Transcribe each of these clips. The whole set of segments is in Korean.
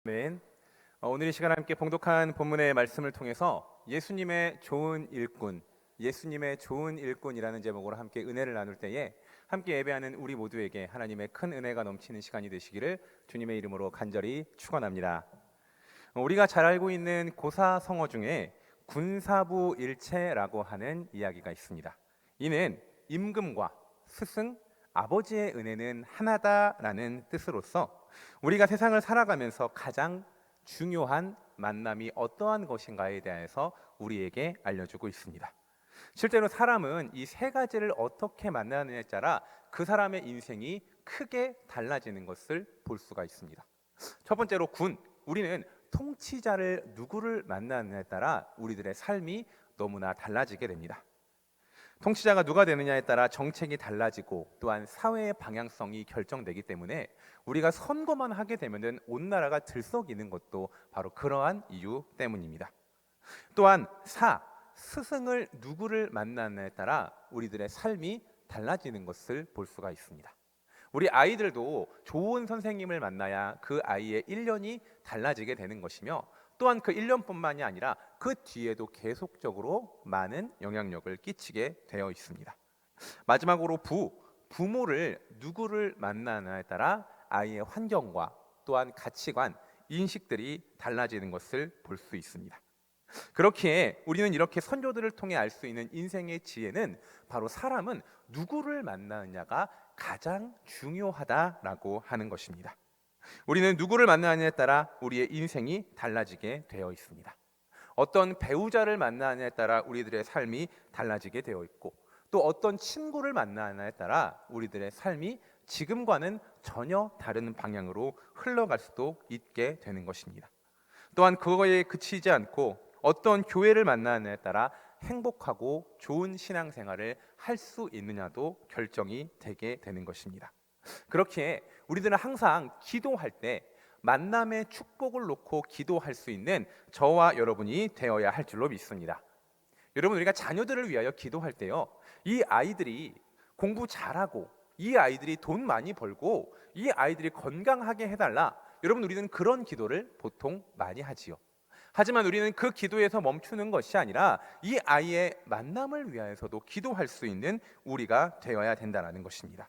아멘. 오늘 이 시간 함께 봉독한 본문의 말씀을 통해서 예수님의 좋은 일꾼, 예수님의 좋은 일꾼이라는 제목으로 함께 은혜를 나눌 때에 함께 예배하는 우리 모두에게 하나님의 큰 은혜가 넘치는 시간이 되시기를 주님의 이름으로 간절히 축원합니다. 우리가 잘 알고 있는 고사성어 중에 군사부 일체라고 하는 이야기가 있습니다. 이는 임금과 스승, 아버지의 은혜는 하나다라는 뜻으로서 우리가 세상을 살아가면서 가장 중요한 만남이 어떠한 것인가에 대해서 우리에게 알려주고 있습니다. 실제로 사람은 이 세 가지를 어떻게 만나느냐에 따라 그 사람의 인생이 크게 달라지는 것을 볼 수가 있습니다. 첫 번째로 우리는 통치자를 누구를 만나느냐에 따라 우리들의 삶이 너무나 달라지게 됩니다. 통치자가 누가 되느냐에 따라 정책이 달라지고 또한 사회의 방향성이 결정되기 때문에 우리가 선거만 하게 되면은 온 나라가 들썩이는 것도 바로 그러한 이유 때문입니다. 또한 스승을 누구를 만나느냐에 따라 우리들의 삶이 달라지는 것을 볼 수가 있습니다. 우리 아이들도 좋은 선생님을 만나야 그 아이의 1년이 달라지게 되는 것이며 또한 그 1년뿐만이 아니라 그 뒤에도 계속적으로 많은 영향력을 끼치게 되어 있습니다. 마지막으로 부모를 누구를 만나느냐에 따라 아이의 환경과 또한 가치관, 인식들이 달라지는 것을 볼 수 있습니다. 그렇기에 우리는 이렇게 선조들을 통해 알 수 있는 인생의 지혜는 바로 사람은 누구를 만나느냐가 가장 중요하다라고 하는 것입니다. 우리는 누구를 만나느냐에 따라 우리의 인생이 달라지게 되어 있습니다. 어떤 배우자를 만나느냐에 따라 우리들의 삶이 달라지게 되어 있고 또 어떤 친구를 만나느냐에 따라 우리들의 삶이 지금과는 전혀 다른 방향으로 흘러갈 수도 있게 되는 것입니다. 또한 그거에 그치지 않고 어떤 교회를 만나느냐에 따라 행복하고 좋은 신앙생활을 할 수 있느냐도 결정이 되게 되는 것입니다. 그렇기에 우리들은 항상 기도할 때 만남의 축복을 놓고 기도할 수 있는 저와 여러분이 되어야 할 줄로 믿습니다. 여러분, 우리가 자녀들을 위하여 기도할 때요, 이 아이들이 공부 잘하고 이 아이들이 돈 많이 벌고 이 아이들이 건강하게 해달라, 여러분, 우리는 그런 기도를 보통 많이 하지요. 하지만 우리는 그 기도에서 멈추는 것이 아니라 이 아이의 만남을 위하여서도 기도할 수 있는 우리가 되어야 된다는 것입니다.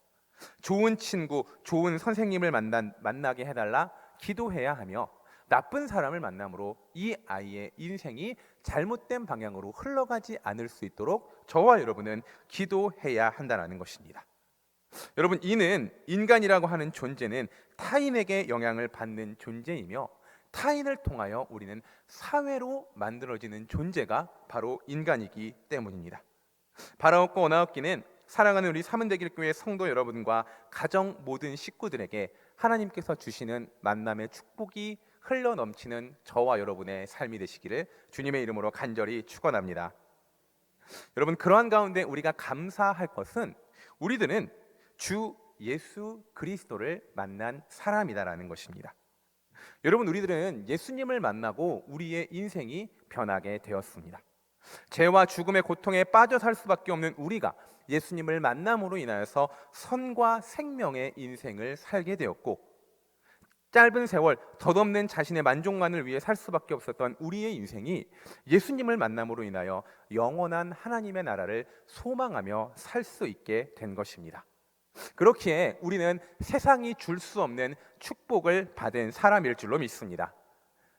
좋은 친구, 좋은 선생님을 만나게 해달라 기도해야 하며 나쁜 사람을 만남으로 이 아이의 인생이 잘못된 방향으로 흘러가지 않을 수 있도록 저와 여러분은 기도해야 한다는 것입니다. 여러분, 이는 인간이라고 하는 존재는 타인에게 영향을 받는 존재이며 타인을 통하여 우리는 사회로 만들어지는 존재가 바로 인간이기 때문입니다. 바라옵고 원하옵기는 사랑하는 우리 사문대길교회 성도 여러분과 가정 모든 식구들에게 하나님께서 주시는 만남의 축복이 흘러넘치는 저와 여러분의 삶이 되시기를 주님의 이름으로 간절히 축원합니다. 여러분, 그러한 가운데 우리가 감사할 것은 우리들은 주 예수 그리스도를 만난 사람이다라는 것입니다. 여러분, 우리들은 예수님을 만나고 우리의 인생이 변하게 되었습니다. 죄와 죽음의 고통에 빠져 살 수밖에 없는 우리가 예수님을 만남으로 인하여서 선과 생명의 인생을 살게 되었고, 짧은 세월 덧없는 자신의 만족만을 위해 살 수밖에 없었던 우리의 인생이 예수님을 만남으로 인하여 영원한 하나님의 나라를 소망하며 살 수 있게 된 것입니다. 그렇기에 우리는 세상이 줄 수 없는 축복을 받은 사람일 줄로 믿습니다.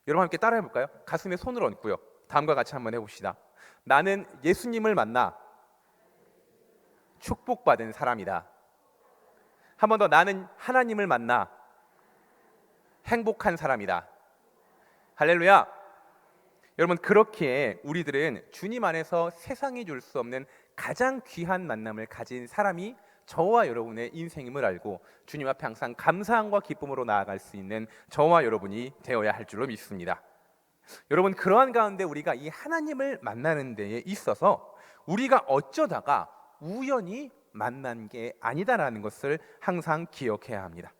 여러분, 함께 따라해 볼까요? 가슴에 손을 얹고요, 다음과 같이 한번 해봅시다. 나는 예수님을 만나 축복받은 사람이다. 한 번 더, 나는 하나님을 만나 행복한 사람이다. 할렐루야. 여러분, 그렇기에 우리들은 주님 안에서 세상이 줄 수 없는 가장 귀한 만남을 가진 사람이 저와 여러분의 인생임을 알고 주님 앞에 항상 감사함과 기쁨으로 나아갈 수 있는 저와 여러분이 되어야 할 줄로 믿습니다. 여러분, 그러한 가운데 우리가 이 하나님을 만나는 데에 있어서 우리가 어쩌다가 우연히 만난 게 아니다라는 것을 항상 기억해야 합니다.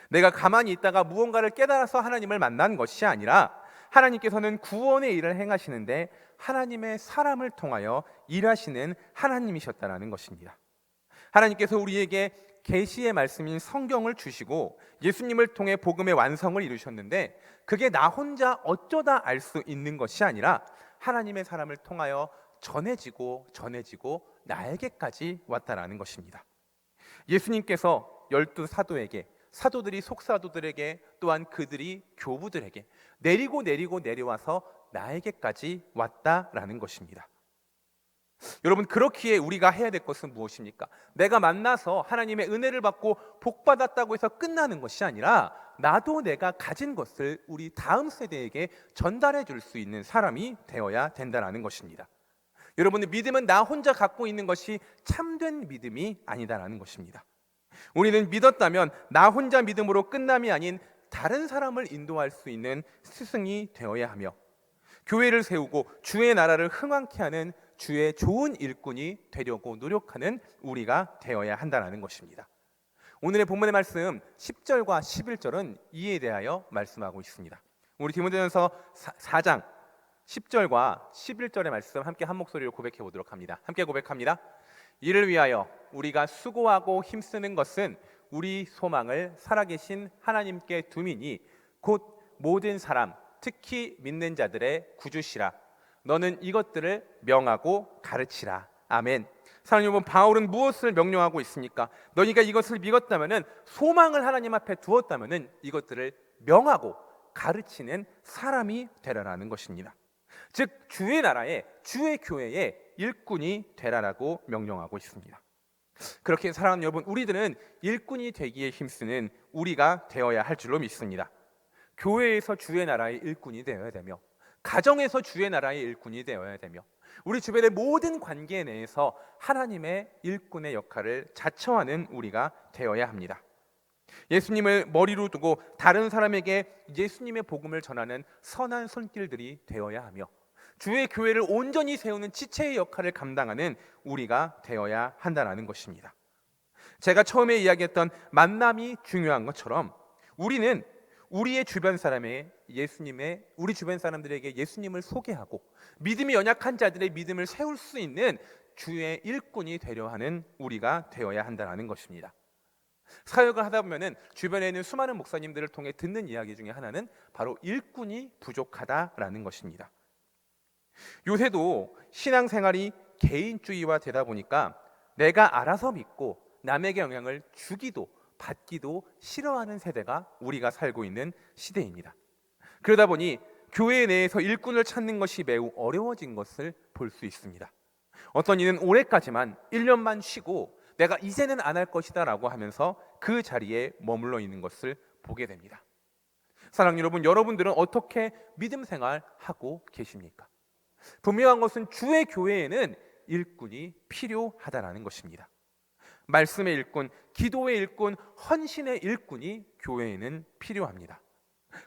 내가 가만히 있다가 무언가를 깨달아서 하나님을 만난 것이 아니라 하나님께서는 구원의 일을 행하시는데 하나님의 사람을 통하여 일하시는 하나님이셨다라는 것입니다. 하나님께서 우리에게 계시의 말씀인 성경을 주시고 예수님을 통해 복음의 완성을 이루셨는데, 그게 나 혼자 어쩌다 알 수 있는 것이 아니라 하나님의 사람을 통하여 전해지고 나에게까지 왔다라는 것입니다. 예수님께서 12 사도에게, 사도들이 속사도들에게, 또한 그들이 교부들에게 내리고 내려와서 나에게까지 왔다라는 것입니다. 여러분, 그렇기에 우리가 해야 될 것은 무엇입니까? 내가 만나서 하나님의 은혜를 받고 복받았다고 해서 끝나는 것이 아니라 나도 내가 가진 것을 우리 다음 세대에게 전달해 줄 수 있는 사람이 되어야 된다는 것입니다. 여러분의 믿음은 나 혼자 갖고 있는 것이 참된 믿음이 아니다라는 것입니다. 우리는 믿었다면 나 혼자 믿음으로 끝남이 아닌 다른 사람을 인도할 수 있는 스승이 되어야 하며, 교회를 세우고 주의 나라를 흥왕케 하는 주의 좋은 일꾼이 되려고 노력하는 우리가 되어야 한다는 것입니다. 오늘의 본문의 말씀 10절과 11절은 이에 대하여 말씀하고 있습니다. 우리 디모데전서 4장 10절과 11절의 말씀 함께 한 목소리로 고백해 보도록 합니다. 함께 고백합니다. 이를 위하여 우리가 수고하고 힘쓰는 것은 우리 소망을 살아계신 하나님께 둠이니 곧 모든 사람, 특히 믿는 자들의 구주시라. 너는 이것들을 명하고 가르치라. 아멘. 사랑하는 여러분, 바울은 무엇을 명령하고 있습니까? 너희가 이것을 믿었다면은, 소망을 하나님 앞에 두었다면은 이것들을 명하고 가르치는 사람이 되라라는 것입니다. 즉 주의 나라에, 주의 교회에 일꾼이 되라라고 명령하고 있습니다. 그렇게 사랑하는 여러분, 우리들은 일꾼이 되기에 힘쓰는 우리가 되어야 할 줄로 믿습니다. 교회에서 주의 나라의 일꾼이 되어야 되며, 가정에서 주의 나라의 일꾼이 되어야 되며, 우리 주변의 모든 관계 내에서 하나님의 일꾼의 역할을 자처하는 우리가 되어야 합니다. 예수님을 머리로 두고 다른 사람에게 예수님의 복음을 전하는 선한 손길들이 되어야 하며, 주의 교회를 온전히 세우는 지체의 역할을 감당하는 우리가 되어야 한다는 것입니다. 제가 처음에 이야기했던 만남이 중요한 것처럼 우리는 우리 주변 사람들에게 예수님을 소개하고 믿음이 연약한 자들의 믿음을 세울 수 있는 주의 일꾼이 되려 하는 우리가 되어야 한다는 것입니다. 사역을 하다 보면은 주변에 있는 수많은 목사님들을 통해 듣는 이야기 중에 하나는 바로 일꾼이 부족하다라는 것입니다. 요새도 신앙생활이 개인주의화 되다 보니까 내가 알아서 믿고 남에게 영향을 주기도 받기도 싫어하는 세대가 우리가 살고 있는 시대입니다. 그러다 보니 교회 내에서 일꾼을 찾는 것이 매우 어려워진 것을 볼 수 있습니다. 어떤 이는 올해까지만 1년만 쉬고 내가 이제는 안 할 것이다 라고 하면서 그 자리에 머물러 있는 것을 보게 됩니다. 사랑하는 여러분, 여러분들은 어떻게 믿음 생활하고 계십니까? 분명한 것은 주의 교회에는 일꾼이 필요하다는 것입니다. 말씀의 일꾼, 기도의 일꾼, 헌신의 일꾼이 교회에는 필요합니다.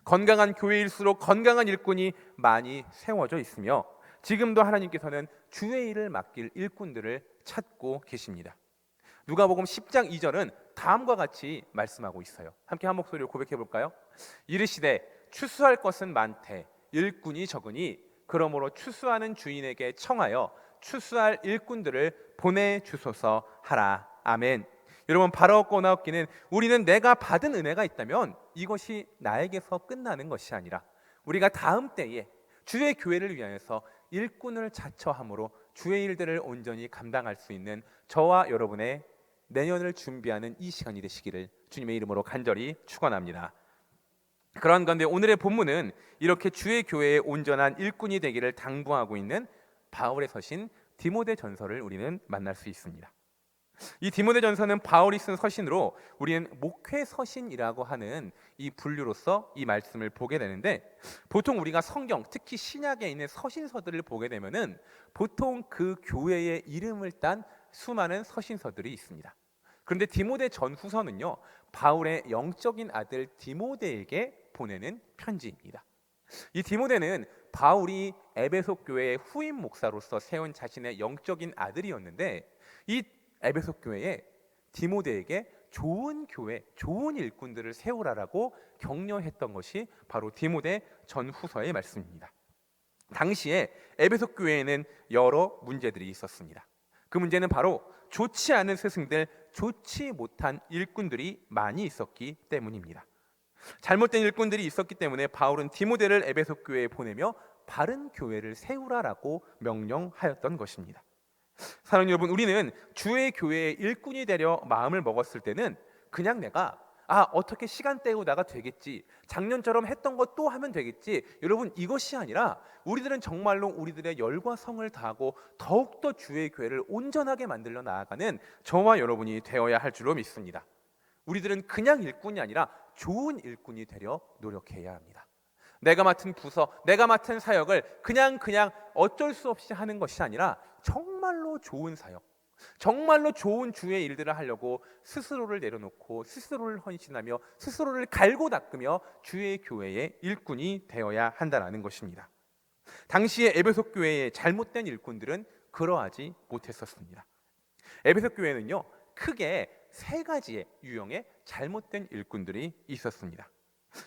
건강한 교회일수록 건강한 일꾼이 많이 세워져 있으며, 지금도 하나님께서는 주의 일을 맡길 일꾼들을 찾고 계십니다. 누가복음 10장 2절은 다음과 같이 말씀하고 있어요. 함께 한 목소리로 고백해 볼까요? 이르시되 추수할 것은 많되 일꾼이 적으니 그러므로 추수하는 주인에게 청하여 추수할 일꾼들을 보내주소서 하라. 아멘. 여러분, 바로 얻거나 얻기는, 우리는 내가 받은 은혜가 있다면 이것이 나에게서 끝나는 것이 아니라 우리가 다음 때에 주의 교회를 위하여서 일꾼을 자처함으로 주의 일들을 온전히 감당할 수 있는 저와 여러분의 내년을 준비하는 이 시간이 되시기를 주님의 이름으로 간절히 축원합니다. 그러한 가운데 오늘의 본문은 이렇게 주의 교회의 온전한 일꾼이 되기를 당부하고 있는 바울의 서신 디모데 전서를 우리는 만날 수 있습니다. 이 디모데 전서는 바울이 쓴 서신으로 우리는 목회 서신이라고 하는 이 분류로서 이 말씀을 보게 되는데, 보통 우리가 성경, 특히 신약에 있는 서신서들을 보게 되면은 보통 그 교회의 이름을 딴 수많은 서신서들이 있습니다. 그런데 디모데 전후서는요, 바울의 영적인 아들 디모데에게 보내는 편지입니다. 이 디모데는 바울이 에베소 교회의 후임 목사로서 세운 자신의 영적인 아들이었는데, 이 에베소 교회에 디모데에게 좋은 교회, 좋은 일꾼들을 세우라라고 격려했던 것이 바로 디모데 전후서의 말씀입니다. 당시에 에베소 교회에는 여러 문제들이 있었습니다. 그 문제는 바로 좋지 않은 스승들, 좋지 못한 일꾼들이 많이 있었기 때문입니다. 잘못된 일꾼들이 있었기 때문에 바울은 디모데를 에베소 교회에 보내며 바른 교회를 세우라라고 명령하였던 것입니다. 사랑하는 여러분, 우리는 주의 교회의 일꾼이 되려 마음을 먹었을 때는 그냥 내가 어떻게 시간 때우다가 되겠지, 작년처럼 했던 것 또 하면 되겠지, 여러분 이것이 아니라 우리들은 정말로 우리들의 열과 성을 다하고 더욱더 주의 교회를 온전하게 만들어 나아가는 저와 여러분이 되어야 할 줄로 믿습니다. 우리들은 그냥 일꾼이 아니라 좋은 일꾼이 되려 노력해야 합니다. 내가 맡은 부서, 내가 맡은 사역을 그냥 어쩔 수 없이 하는 것이 아니라 정말로 좋은 사역, 정말로 좋은 주의 일들을 하려고 스스로를 내려놓고 스스로를 헌신하며 스스로를 갈고 닦으며 주의 교회의 일꾼이 되어야 한다는 것입니다. 당시의 에베소 교회의 잘못된 일꾼들은 그러하지 못했었습니다. 에베소 교회는요, 크게 세 가지의 유형의 잘못된 일꾼들이 있었습니다.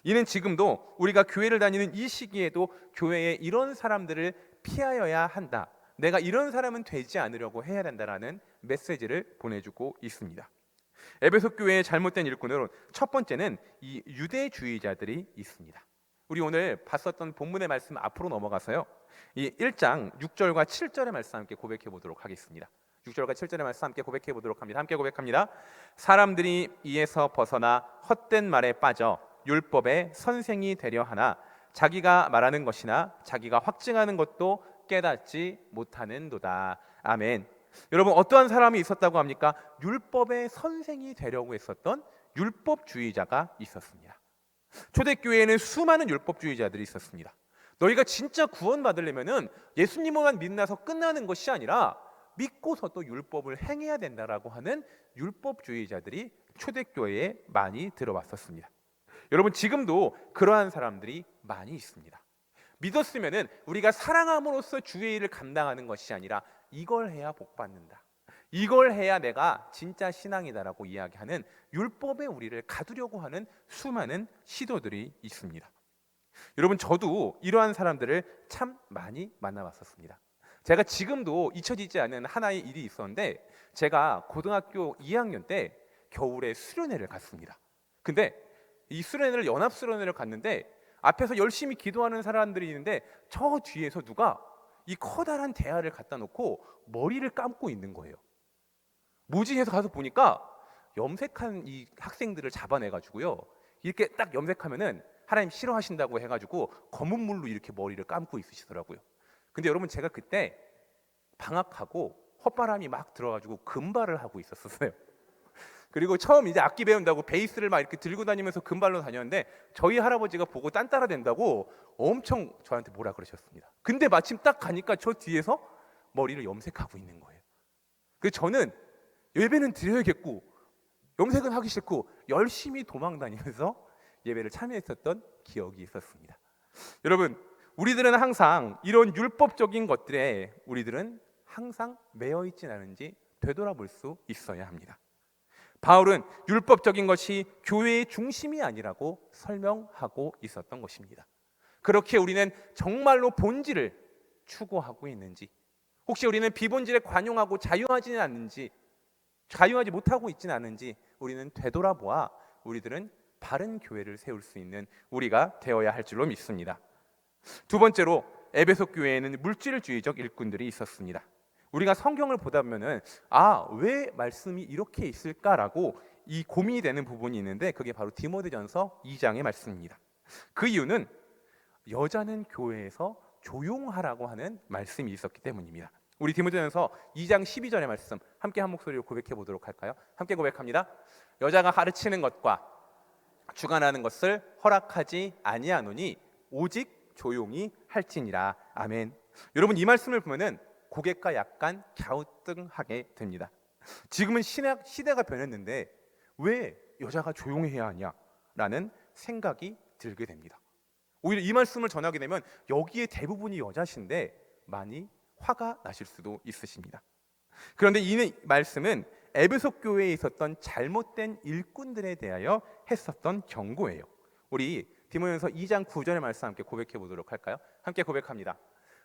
이는 지금도 우리가 교회를 다니는 이 시기에도 교회에 이런 사람들을 피하여야 한다, 내가 이런 사람은 되지 않으려고 해야 된다라는 메시지를 보내주고 있습니다. 에베소 교회의 잘못된 일꾼으로 첫 번째는 이 유대주의자들이 있습니다. 우리 오늘 봤었던 본문의 말씀 앞으로 넘어가서요, 이 1장 6절과 7절의 말씀 함께 고백해 보도록 하겠습니다. 6절과 7절의 말씀 함께 고백해 보도록 합니다. 함께 고백합니다. 사람들이 이에서 벗어나 헛된 말에 빠져 율법의 선생이 되려 하나 자기가 말하는 것이나 자기가 확증하는 것도 깨닫지 못하는도다. 아멘. 여러분, 어떠한 사람이 있었다고 합니까? 율법의 선생이 되려고 했었던 율법주의자가 있었습니다. 초대교회에는 수많은 율법주의자들이 있었습니다. 너희가 진짜 구원받으려면 예수님만 믿나서 끝나는 것이 아니라 믿고서도 율법을 행해야 된다라고 하는 율법주의자들이 초대교회에 많이 들어왔었습니다. 여러분, 지금도 그러한 사람들이 많이 있습니다. 믿었으면은 우리가 사랑함으로써 주의 일을 감당하는 것이 아니라 이걸 해야 복 받는다, 이걸 해야 내가 진짜 신앙이다라고 이야기하는 율법에 우리를 가두려고 하는 수많은 시도들이 있습니다. 여러분, 저도 이러한 사람들을 참 많이 만나봤었습니다. 제가 지금도 잊혀지지 않은 하나의 일이 있었는데, 제가 고등학교 2학년 때 겨울에 수련회를 갔습니다. 근데 이 수련회를, 연합 수련회를 갔는데 앞에서 열심히 기도하는 사람들이 있는데 저 뒤에서 누가 이 커다란 대야를 갖다 놓고 머리를 감고 있는 거예요. 뭐지 해서 가서 보니까 염색한 이 학생들을 잡아내가지고요, 이렇게 딱 염색하면은 하나님 싫어하신다고 해가지고 검은 물로 이렇게 머리를 감고 있으시더라고요. 근데 여러분, 제가 그때 방학하고 헛바람이 막 들어가지고 금발을 하고 있었어요. 그리고 처음 이제 악기 배운다고 베이스를 막 이렇게 들고 다니면서 금발로 다녔는데 저희 할아버지가 보고 딴따라 된다고 엄청 저한테 뭐라 그러셨습니다. 근데 마침 딱 가니까 저 뒤에서 머리를 염색하고 있는 거예요. 그래서 저는 예배는 드려야겠고 염색은 하기 싫고 열심히 도망 다니면서 예배를 참여했었던 기억이 있었습니다. 여러분, 우리들은 항상 이런 율법적인 것들에 우리들은 항상 매여 있진 않은지 되돌아볼 수 있어야 합니다. 바울은 율법적인 것이 교회의 중심이 아니라고 설명하고 있었던 것입니다. 그렇게 우리는 정말로 본질을 추구하고 있는지, 혹시 우리는 비본질에 관용하고 자유하지는 않는지, 자유하지 못하고 있지는 않은지 우리는 되돌아보아 우리들은 바른 교회를 세울 수 있는 우리가 되어야 할 줄로 믿습니다. 두 번째로, 에베소 교회에는 물질주의적 일꾼들이 있었습니다. 우리가 성경을 보다 보면은 왜 말씀이 이렇게 있을까라고 이 고민이 되는 부분이 있는데, 그게 바로 디모데전서 2장의 말씀입니다. 그 이유는 여자는 교회에서 조용하라고 하는 말씀이 있었기 때문입니다. 우리 디모데전서 2장 12절의 말씀 함께 한 목소리로 고백해 보도록 할까요? 함께 고백합니다. 여자가 가르치는 것과 주관하는 것을 허락하지 아니하노니 오직 조용히 할지니라. 아멘. 여러분, 이 말씀을 보면은 고개가 약간 갸우뚱하게 됩니다. 지금은 시대가 변했는데 왜 여자가 조용해야 하냐라는 생각이 들게 됩니다. 오히려 이 말씀을 전하게 되면 여기에 대부분이 여자신데 많이 화가 나실 수도 있으십니다. 그런데 이 말씀은 에베소 교회에 있었던 잘못된 일꾼들에 대하여 했었던 경고예요. 우리 디모데전서 2장 9절의 말씀 함께 고백해 보도록 할까요? 함께 고백합니다.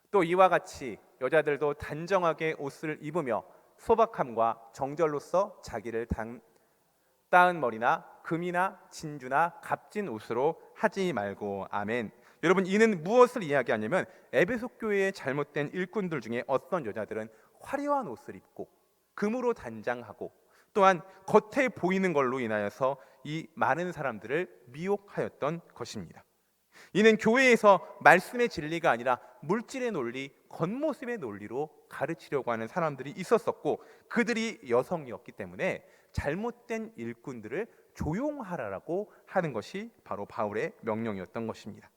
또 이와 같이 여자들도 단정하게 옷을 입으며 소박함과 정절로서 자기를 따은 머리나 금이나 진주나 값진 옷으로 하지 말고. 아멘. 여러분, 이는 무엇을 이야기하냐면 에베소 교회의 잘못된 일꾼들 중에 어떤 여자들은 화려한 옷을 입고 금으로 단장하고 또한 겉에 보이는 걸로 인하여서 이 많은 사람들을 미혹하였던 것입니다. 이는 교회에서 말씀의 진리가 아니라 물질의 논리, 겉모습의 논리로 가르치려고 하는 사람들이 있었었고, 그들이 여성이었기 때문에 잘못된 일꾼들을 조용하라라고 하는 것이 바로 바울의 명령이었던 것입니다.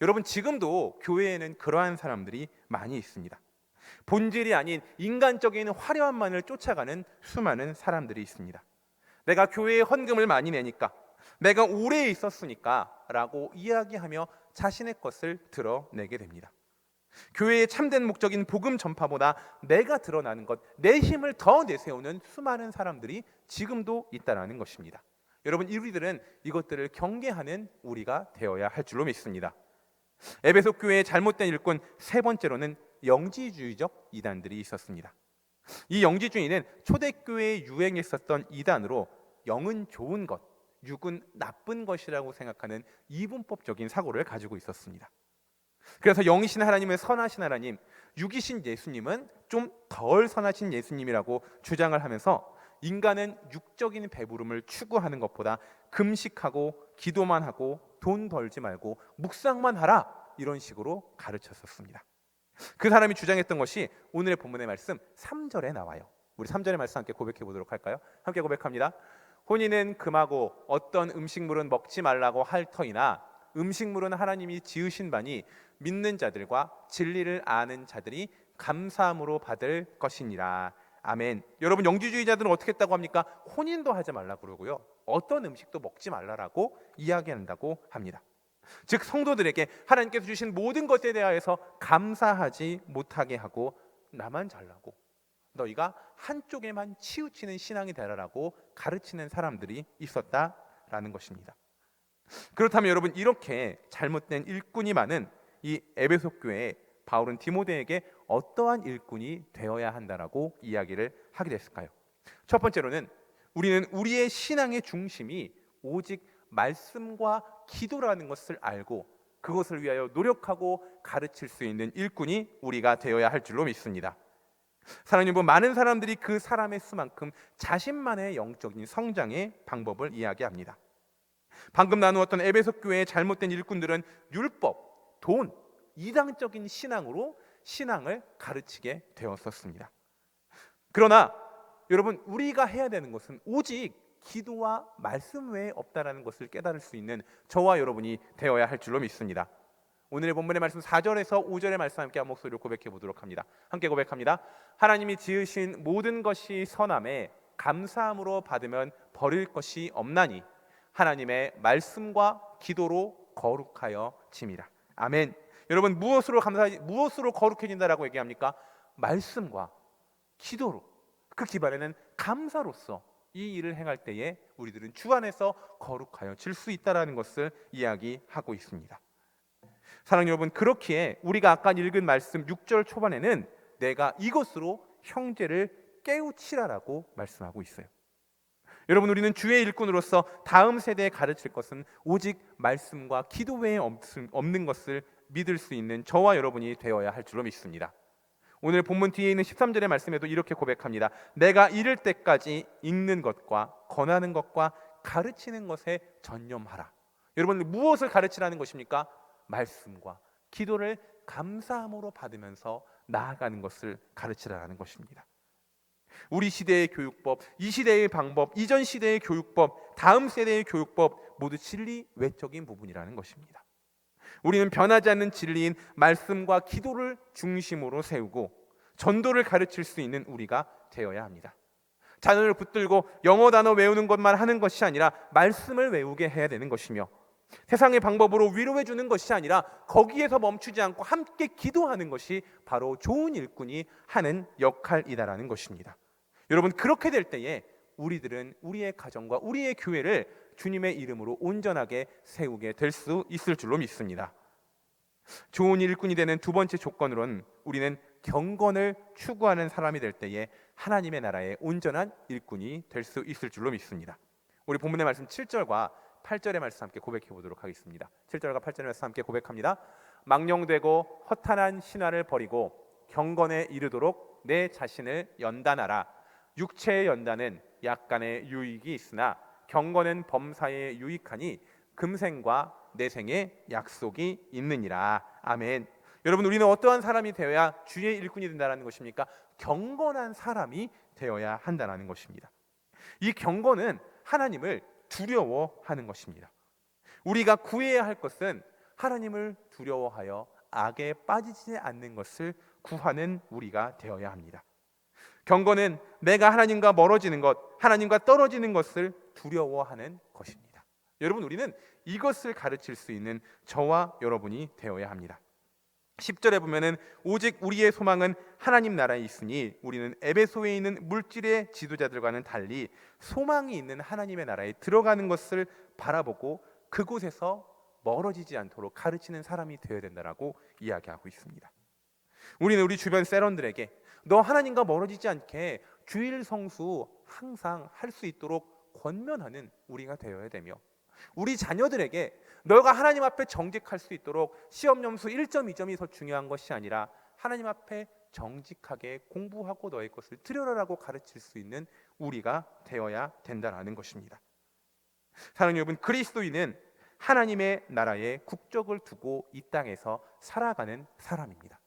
여러분, 지금도 교회에는 그러한 사람들이 많이 있습니다. 본질이 아닌 인간적인 화려함만을 쫓아가는 수많은 사람들이 있습니다. 내가 교회에 헌금을 많이 내니까, 내가 오래 있었으니까 라고 이야기하며 자신의 것을 드러내게 됩니다. 교회의 참된 목적인 복음 전파보다 내가 드러나는 것, 내 힘을 더 내세우는 수많은 사람들이 지금도 있다는 것입니다. 여러분, 우리들은 이것들을 경계하는 우리가 되어야 할 줄로 믿습니다. 에베소 교회의 잘못된 일꾼 세 번째로는 영지주의적 이단들이 있었습니다. 이 영지주의는 초대교회에 유행했었던 이단으로 영은 좋은 것, 육은 나쁜 것이라고 생각하는 이분법적인 사고를 가지고 있었습니다. 그래서 영이신 하나님은 선하신 하나님, 육이신 예수님은 좀 덜 선하신 예수님이라고 주장을 하면서 인간은 육적인 배부름을 추구하는 것보다 금식하고 기도만 하고 돈 벌지 말고 묵상만 하라, 이런 식으로 가르쳤었습니다. 그 사람이 주장했던 것이 오늘의 본문의 말씀 3절에 나와요. 우리 3절의 말씀 함께 고백해 보도록 할까요? 함께 고백합니다. 혼인은 금하고 어떤 음식물은 먹지 말라고 할 터이나 음식물은 하나님이 지으신 바니 믿는 자들과 진리를 아는 자들이 감사함으로 받을 것이니라. 아멘. 여러분, 영지주의자들은 어떻게 했다고 합니까? 혼인도 하지 말라고 그러고요, 어떤 음식도 먹지 말라라고 이야기한다고 합니다. 즉, 성도들에게 하나님께서 주신 모든 것에 대하여서 감사하지 못하게 하고 나만 잘나고 너희가 한쪽에만 치우치는 신앙이 되라라고 가르치는 사람들이 있었다라는 것입니다. 그렇다면 여러분, 이렇게 잘못된 일꾼이 많은 이 에베소 교회에 바울은 디모데에게 어떠한 일꾼이 되어야 한다라고 이야기를 하게 됐을까요? 첫 번째로는 우리는 우리의 신앙의 중심이 오직 말씀과 기도라는 것을 알고 그것을 위하여 노력하고 가르칠 수 있는 일꾼이 우리가 되어야 할 줄로 믿습니다. 사랑하는 여러분, 많은 사람들이 그 사람의 수만큼 자신만의 영적인 성장의 방법을 이야기합니다. 방금 나누었던 에베소 교회의 잘못된 일꾼들은 율법, 돈, 이상적인 신앙으로 신앙을 가르치게 되었었습니다. 그러나 여러분, 우리가 해야 되는 것은 오직 기도와 말씀 외에 없다라는 것을 깨달을 수 있는 저와 여러분이 되어야 할 줄로 믿습니다. 오늘의 본문의 말씀 4절에서 5절의 말씀 함께 한 목소리로 고백해 보도록 합니다. 함께 고백합니다. 하나님이 지으신 모든 것이 선함에 감사함으로 받으면 버릴 것이 없나니 하나님의 말씀과 기도로 거룩하여 짐이라. 아멘. 여러분, 무엇으로 거룩해진다라고 얘기합니까? 말씀과 기도로, 그 기반에는 감사로서 이 일을 행할 때에 우리들은 주 안에서 거룩하여 질 수 있다라는 것을 이야기하고 있습니다. 사랑하는 여러분, 그렇기에 우리가 아까 읽은 말씀 6절 초반에는 내가 이것으로 형제를 깨우치라라고 말씀하고 있어요. 여러분, 우리는 주의 일꾼으로서 다음 세대에 가르칠 것은 오직 말씀과 기도 외에 없는 것을 믿을 수 있는 저와 여러분이 되어야 할 줄로 믿습니다. 오늘 본문 뒤에 있는 13절의 말씀에도 이렇게 고백합니다. 내가 이를 때까지 읽는 것과 권하는 것과 가르치는 것에 전념하라. 여러분, 무엇을 가르치라는 것입니까? 말씀과 기도를 감사함으로 받으면서 나아가는 것을 가르치라는 것입니다. 우리 시대의 교육법, 이 시대의 방법, 이전 시대의 교육법, 다음 세대의 교육법 모두 진리 외적인 부분이라는 것입니다. 우리는 변하지 않는 진리인 말씀과 기도를 중심으로 세우고 전도를 가르칠 수 있는 우리가 되어야 합니다. 자녀를 붙들고 영어 단어 외우는 것만 하는 것이 아니라 말씀을 외우게 해야 되는 것이며, 세상의 방법으로 위로해 주는 것이 아니라 거기에서 멈추지 않고 함께 기도하는 것이 바로 좋은 일꾼이 하는 역할이다라는 것입니다. 여러분, 그렇게 될 때에 우리들은 우리의 가정과 우리의 교회를 주님의 이름으로 온전하게 세우게 될 수 있을 줄로 믿습니다. 좋은 일꾼이 되는 두 번째 조건으로는 우리는 경건을 추구하는 사람이 될 때에 하나님의 나라의 온전한 일꾼이 될 수 있을 줄로 믿습니다. 우리 본문의 말씀 7절과 8절의 말씀 함께 고백해 보도록 하겠습니다. 7절과 8절의 말씀 함께 고백합니다. 망령되고 허탄한 신화를 버리고 경건에 이르도록 내 자신을 연단하라. 육체의 연단은 약간의 유익이 있으나 경건은 범사에 유익하니 금생과 내생의 약속이 있느니라. 아멘. 여러분, 우리는 어떠한 사람이 되어야 주의 일꾼이 된다는 것입니까? 경건한 사람이 되어야 한다는 것입니다. 이 경건은 하나님을 두려워하는 것입니다. 우리가 구해야 할 것은 하나님을 두려워하여 악에 빠지지 않는 것을 구하는 우리가 되어야 합니다. 경건은 내가 하나님과 멀어지는 것, 하나님과 떨어지는 것을 두려워하는 것입니다. 여러분, 우리는 이것을 가르칠 수 있는 저와 여러분이 되어야 합니다. 10절에 보면은 오직 우리의 소망은 하나님 나라에 있으니 우리는 에베소에 있는 물질의 지도자들과는 달리 소망이 있는 하나님의 나라에 들어가는 것을 바라보고 그곳에서 멀어지지 않도록 가르치는 사람이 되어야 된다라고 이야기하고 있습니다. 우리는 우리 주변 세런들에게 너 하나님과 멀어지지 않게 주일 성수 항상 할 수 있도록 권면하는 우리가 되어야 되며, 우리 자녀들에게 너가 하나님 앞에 정직할 수 있도록 시험 점수 1점, 2점이 더 중요한 것이 아니라 하나님 앞에 정직하게 공부하고 너의 것을 드려라라고 가르칠 수 있는 우리가 되어야 된다는 것입니다. 사랑하는 여러분, 그리스도인은 하나님의 나라에 국적을 두고 이 땅에서 살아가는 사람입니다.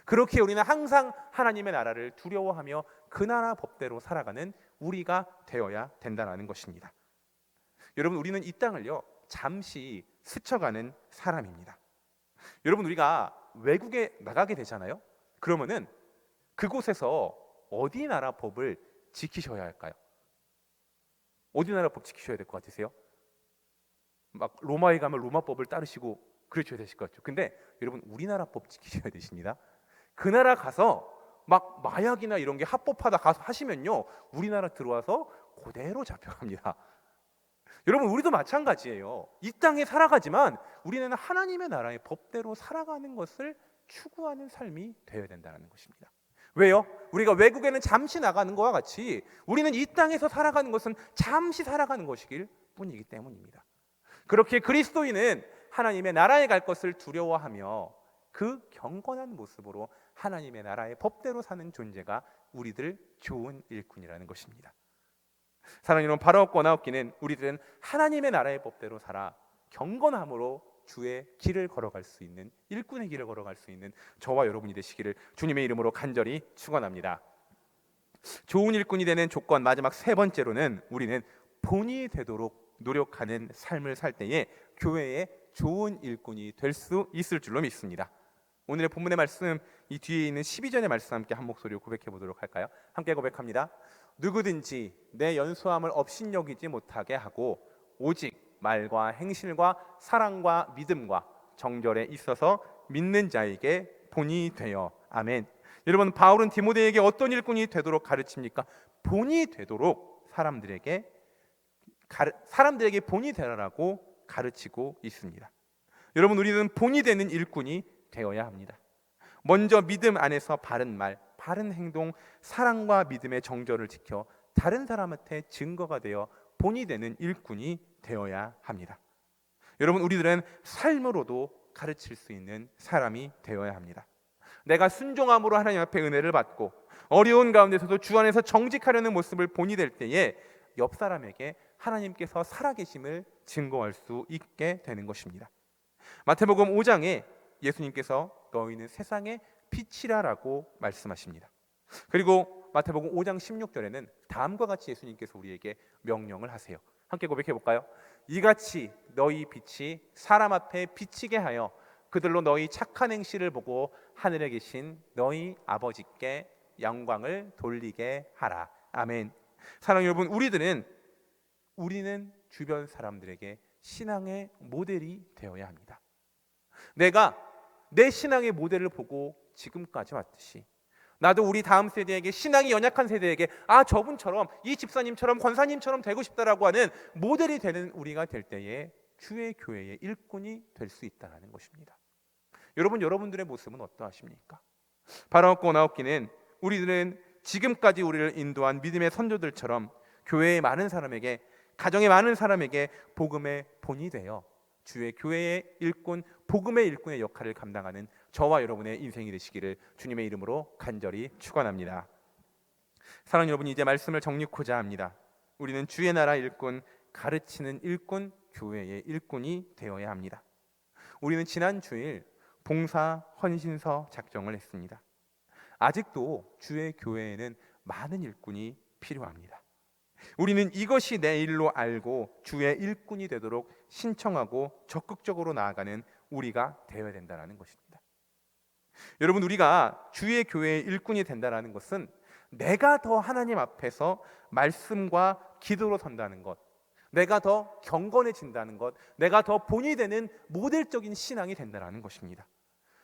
그렇게 우리는 항상 하나님의 나라를 두려워하며 그 나라 법대로 살아가는 우리가 되어야 된다는 것입니다. 여러분, 우리는 이 땅을요 잠시 스쳐가는 사람입니다. 여러분, 우리가 외국에 나가게 되잖아요. 그러면은 그곳에서 어디 나라 법을 지키셔야 할까요? 어디 나라 법 지키셔야 될 것 같으세요? 막 로마에 가면 로마 법을 따르시고 그러셔야 되실 것 같죠. 근데 여러분, 우리나라 법 지키셔야 되십니다. 그 나라 가서 막 마약이나 이런 게 합법하다 가서 하시면요 우리나라 들어와서 그대로 잡혀갑니다. 여러분, 우리도 마찬가지예요. 이 땅에 살아가지만 우리는 하나님의 나라의 법대로 살아가는 것을 추구하는 삶이 되어야 된다는 것입니다. 왜요? 우리가 외국에는 잠시 나가는 것과 같이 우리는 이 땅에서 살아가는 것은 잠시 살아가는 것이길 뿐이기 때문입니다. 그렇게 그리스도인은 하나님의 나라에 갈 것을 두려워하며 그 경건한 모습으로 하나님의 나라의 법대로 사는 존재가 우리들 좋은 일꾼이라는 것입니다. 사랑하는 여러분, 바로 없거나 없기는 우리들은 하나님의 나라의 법대로 살아 경건함으로 주의 길을 걸어갈 수 있는, 일꾼의 길을 걸어갈 수 있는 저와 여러분이 되시기를 주님의 이름으로 간절히 축원합니다. 좋은 일꾼이 되는 조건, 마지막 세 번째로는 우리는 본이 되도록 노력하는 삶을 살 때에 교회의 좋은 일꾼이 될 수 있을 줄로 믿습니다. 오늘의 본문의 말씀, 이 뒤에 있는 12절의 말씀 함께 한 목소리로 고백해 보도록 할까요? 함께 고백합니다. 누구든지 내 연소함을 업신여기지 못하게 하고 오직 말과 행실과 사랑과 믿음과 정절에 있어서 믿는 자에게 본이 되어. 아멘. 여러분, 바울은 디모데에게 어떤 일꾼이 되도록 가르칩니까? 본이 되도록 사람들에게 본이 되라라고 가르치고 있습니다. 여러분, 우리는 본이 되는 일꾼이 되어야 합니다. 먼저 믿음 안에서 바른 말, 바른 행동, 사랑과 믿음의 정절을 지켜 다른 사람한테 증거가 되어 본이 되는 일꾼이 되어야 합니다. 여러분, 우리들은 삶으로도 가르칠 수 있는 사람이 되어야 합니다. 내가 순종함으로 하나님 앞에 은혜를 받고 어려운 가운데서도 주 안에서 정직하려는 모습을 본이 될 때에 옆 사람에게 하나님께서 살아계심을 증거할 수 있게 되는 것입니다. 마태복음 5장에 예수님께서 너희는 세상의 빛이라라고 말씀하십니다. 그리고 마태복음 5장 16절에는 다음과 같이 예수님께서 우리에게 명령을 하세요. 함께 고백해 볼까요? 이같이 너희 빛이 사람 앞에 비치게 하여 그들로 너희 착한 행실을 보고 하늘에 계신 너희 아버지께 영광을 돌리게 하라. 아멘. 사랑하는 여러분, 우리는 주변 사람들에게 신앙의 모델이 되어야 합니다. 내가 내 신앙의 모델을 보고 지금까지 왔듯이 나도 우리 다음 세대에게, 신앙이 연약한 세대에게 저분처럼, 이 집사님처럼, 권사님처럼 되고 싶다라고 하는 모델이 되는 우리가 될 때에 주의 교회의 일꾼이 될 수 있다는 것입니다. 여러분들의 모습은 어떠하십니까? 바로 없고 나옵기는 우리들은 지금까지 우리를 인도한 믿음의 선조들처럼 교회의 많은 사람에게, 가정의 많은 사람에게 복음의 본이 되어 주의 교회의 일꾼, 복음의 일꾼의 역할을 감당하는 저와 여러분의 인생이 되시기를 주님의 이름으로 간절히 축원합니다. 사랑하는 여러분, 이제 말씀을 정리코자 합니다. 우리는 주의 나라 일꾼, 가르치는 일꾼, 교회의 일꾼이 되어야 합니다. 우리는 지난 주일 봉사 헌신서 작성을 했습니다. 아직도 주의 교회에는 많은 일꾼이 필요합니다. 우리는 이것이 내 일로 알고 주의 일꾼이 되도록 신청하고 적극적으로 나아가는 우리가 되어야 된다는 것입니다. 여러분, 우리가 주의 교회의 일꾼이 된다는 것은 내가 더 하나님 앞에서 말씀과 기도로 선다는 것, 내가 더 경건해진다는 것, 내가 더 본이 되는 모델적인 신앙이 된다는 것입니다.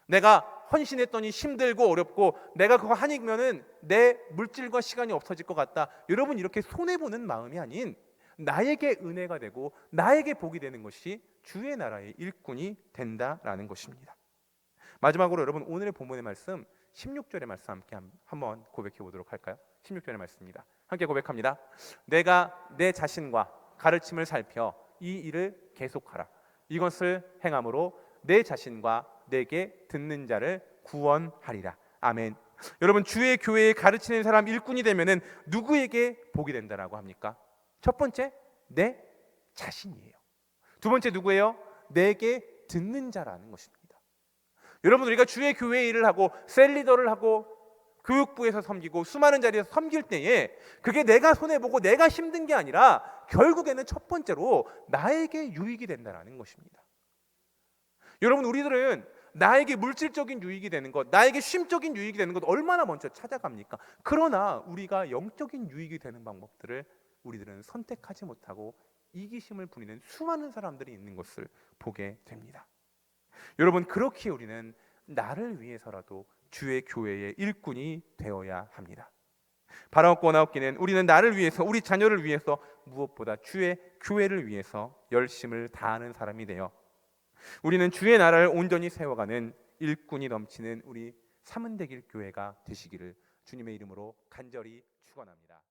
내가 헌신했더니 힘들고 어렵고 내가 그거 하니면은 내 물질과 시간이 없어질 것 같다, 여러분 이렇게 손해보는 마음이 아닌 나에게 은혜가 되고 나에게 복이 되는 것이 주의 나라의 일꾼이 된다라는 것입니다. 마지막으로 여러분, 오늘의 본문의 말씀 16절의 말씀 함께 한번 고백해 보도록 할까요? 16절의 말씀입니다. 함께 고백합니다. 내가 내 자신과 가르침을 살펴 이 일을 계속하라. 이것을 행함으로 내 자신과 내게 듣는 자를 구원하리라. 아멘. 여러분, 주의 교회에 가르치는 사람 일꾼이 되면은 누구에게 복이 된다라고 합니까? 첫 번째, 내 자신이에요. 두 번째 누구예요? 내게 듣는 자라는 것입니다. 여러분, 우리가 주의 교회 일을 하고 셀리더를 하고 교육부에서 섬기고 수많은 자리에서 섬길 때에 그게 내가 손해보고 내가 힘든 게 아니라 결국에는 첫 번째로 나에게 유익이 된다는 것입니다. 여러분, 우리들은 나에게 물질적인 유익이 되는 것, 나에게 쉼적인 유익이 되는 것 얼마나 먼저 찾아갑니까? 그러나 우리가 영적인 유익이 되는 방법들을 우리들은 선택하지 못하고 이기심을 부리는 수많은 사람들이 있는 것을 보게 됩니다. 여러분, 그렇게 우리는 나를 위해서라도 주의 교회의 일꾼이 되어야 합니다. 바라옵고 원하옵기는 우리는 나를 위해서, 우리 자녀를 위해서, 무엇보다 주의 교회를 위해서 열심을 다하는 사람이 되어 우리는 주의 나라를 온전히 세워가는 일꾼이 넘치는 우리 삼은대길 교회가 되시기를 주님의 이름으로 간절히 축원합니다.